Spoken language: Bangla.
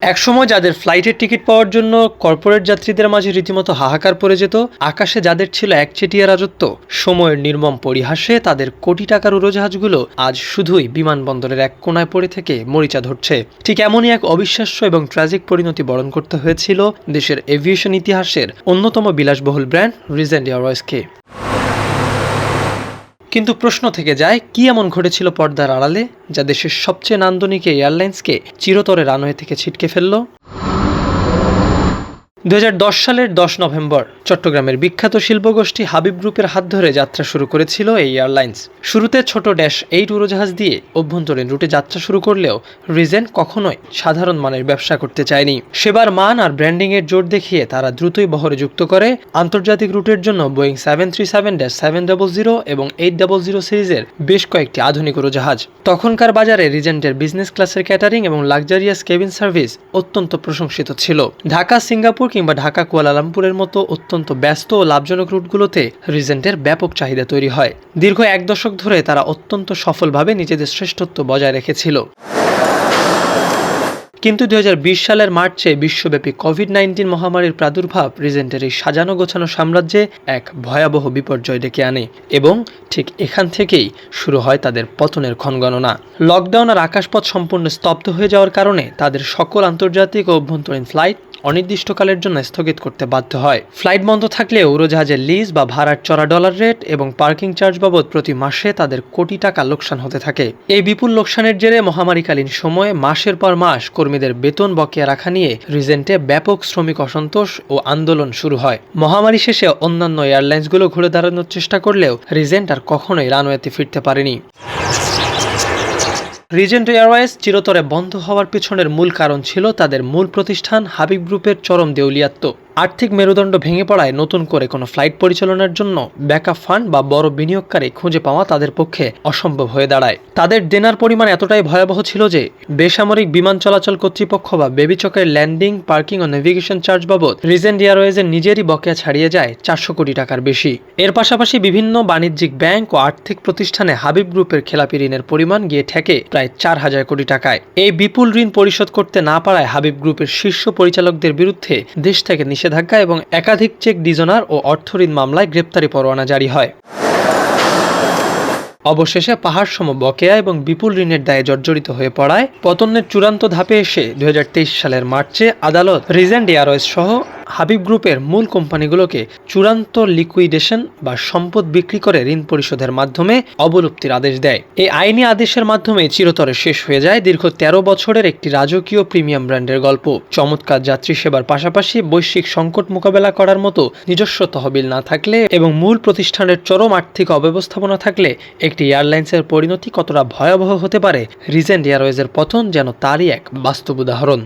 একসময় যাদের ফ্লাইটের টিকিট পাওয়ার জন্য কর্পোরেট যাত্রীদের মাঝে রীতিমতো হাহাকার পড়ে যেত, আকাশে যাদের ছিল একচেটিয়া রাজত্ব, সময়ের নির্মম পরিহাসে তাদের কোটি টাকার উড়োজাহাজগুলো আজ শুধুই বিমানবন্দরের এক কোনায় পড়ে থেকে মরিচা ধরছে। ঠিক এমনই এক অবিশ্বাস্য এবং ট্র্যাজিক পরিণতি বরণ করতে হয়েছিল দেশের এভিয়েশন ইতিহাসের অন্যতম বিলাসবহুল ব্র্যান্ড রিজেন্ট এয়ারওয়েজকে। কিন্তু প্রশ্ন থেকে যায়, কি এমন ঘটেছিল পর্দার আড়ালে যা দেশের সবচেয়ে নান্দনিক এয়ারলাইন্সকে চিরতরে রানওয়ে থেকে ছিটকে ফেলল? 2010 সালের 10 নভেম্বর চট্টগ্রামের বিখ্যাত শিল্পগোষ্ঠী হাবিব গ্রুপের হাত ধরে যাত্রা শুরু করেছিল এই এয়ারলাইন্স। শুরুতে ছোট -8 উড়োজাহাজ দিয়ে অভ্যন্তরীণ রুটে যাত্রা শুরু করলেও রিজেন্ট কখনোই সাধারণ মানের ব্যবসা করতে চায়নি। সেবার মান আর ব্র্যান্ডিংয়ের জোর দেখিয়ে তারা দ্রুতই বহরে যুক্ত করে আন্তর্জাতিক রুটের জন্য বোয়িং 737-700 এবং 800 সিরিজের বেশ কয়েকটি আধুনিক উড়োজাহাজ। তখনকার বাজারে রিজেন্টের বিজনেস ক্লাসের ক্যাটারিং এবং লাক্সারিয়াস কেবিন সার্ভিস অত্যন্ত প্রশংসিত ছিল। ঢাকা, সিঙ্গাপুর কিংবা ঢাকা কুয়ালালামপুরের মতো অত্যন্ত ব্যস্ত ও লাভজনক রুটগুলোতে রিজেন্টের ব্যাপক চাহিদা তৈরি হয়। দীর্ঘ এক দশক ধরে তারা অত্যন্ত সফলভাবে নিজেদের শ্রেষ্ঠত্ব বজায় রেখেছিল। কিন্তু 2020 সালের মার্চে বিশ্বব্যাপী কোভিড-19 মহামারীর প্রাদুর্ভাব রিজেন্টের এই সাজানো গোছানো সাম্রাজ্যে এক ভয়াবহ বিপর্যয় ডেকে আনে এবং ঠিক এখান থেকেই শুরু হয় তাদের পতনের ক্ষণগণনা। লকডাউন আর আকাশপথ সম্পূর্ণ স্তব্ধ হয়ে যাওয়ার কারণে তাদের সকল আন্তর্জাতিক ও অভ্যন্তরীণ ফ্লাইট অনির্দিষ্টকালের জন্য স্থগিত করতে বাধ্য হয়। ফ্লাইট বন্ধ থাকলে উড়োজাহাজের লিজ বা ভাড়ার চড়া ডলার রেট এবং পার্কিং চার্জ বাবদ প্রতি মাসে তাদের কোটি টাকা লোকসান হতে থাকে। এই বিপুল লোকসানের জেরে মহামারীকালীন সময়ে মাসের পর মাস কর্মীদের বেতন বকেয়া রাখা নিয়ে রিজেন্টে ব্যাপক শ্রমিক অসন্তোষ ও আন্দোলন শুরু হয়। মহামারী শেষে অন্যান্য এয়ারলাইন্সগুলো ঘুরে দাঁড়ানোর চেষ্টা করলেও রিজেন্ট আর কখনোই রানওয়েতে ফিরতে পারেনি। রিজেন্ট এয়ারওয়েজ চিরতরে বন্ধ হওয়ার পিছনের মূল কারণ ছিল তাদের মূল প্রতিষ্ঠান হাবিব গ্রুপের চরম দেউলিয়াত্ব। আর্থিক মেরুদণ্ড ভেঙে পড়ায় নতুন করে কোনো ফ্লাইট পরিচালনার জন্য ব্যাকআপ ফান্ড বা বড় বিনিয়োগকারী খুঁজে পাওয়া তাদের পক্ষে অসম্ভব হয়ে দাঁড়ায়। তাদের দেনার পরিমাণ এতটাই ভয়াবহ ছিল যে বেসামরিক বিমান চলাচল কর্তৃপক্ষ বা বেবিচকের ল্যান্ডিং, পার্কিং ও নেভিগেশন চার্জ বাবদ রিজেন্ট এয়ারওয়েজের নিজেরই বকেয়া ছাড়িয়ে যায় 400 কোটি টাকার বেশি। এর পাশাপাশি বিভিন্ন বাণিজ্যিক ব্যাংক ও আর্থিক প্রতিষ্ঠানে হাবিব গ্রুপের খেলাপি ঋণের পরিমাণ গিয়ে ঠেকে প্রায় 4000 কোটি টাকায়। এই বিপুল ঋণ পরিশোধ করতে না পারায় হাবিব গ্রুপের শীর্ষ পরিচালকদের বিরুদ্ধে দেশ থেকে নিষেধাজ্ঞা এবং একাধিক চেক ডিজনার ও অর্থ ঋণ মামলায় গ্রেপ্তারি পরোয়ানা জারি হয়। অবশেষে পাহাড়সম বকেয়া এবং বিপুল ঋণের দায়ে জর্জরিত হয়ে পড়ায় পতনের চূড়ান্ত ধাপে এসে 2023 সালের মার্চে আদালত রিজেন্ট এয়ারওয়েজ সহ হাবিব গ্রুপের মূল কোম্পানিগুলোকে চূড়ান্ত লিকুইডেশন বা সম্পদ বিক্রি করে ঋণ পরিশোধের মাধ্যমে অবলুপ্তির আদেশ দেয়। এই আইনি আদেশের মাধ্যমে চিরতরে শেষ হয়ে যায় দীর্ঘ 13 বছরের একটি রাজকীয় প্রিমিয়াম ব্র্যান্ডের গল্প। চমৎকার যাত্রী সেবার পাশাপাশি বৈশ্বিক সংকট মোকাবেলা করার মতো নিজস্ব তহবিল না থাকলে এবং মূল প্রতিষ্ঠানের চরম আর্থিক অব্যবস্থাপনা থাকলে একটি এয়ারলাইন্সের পরিণতি কতটা ভয়াবহ হতে পারে, রিজেন্ট এয়ারওয়েজের পতন যেন তারই এক বাস্তব উদাহরণ।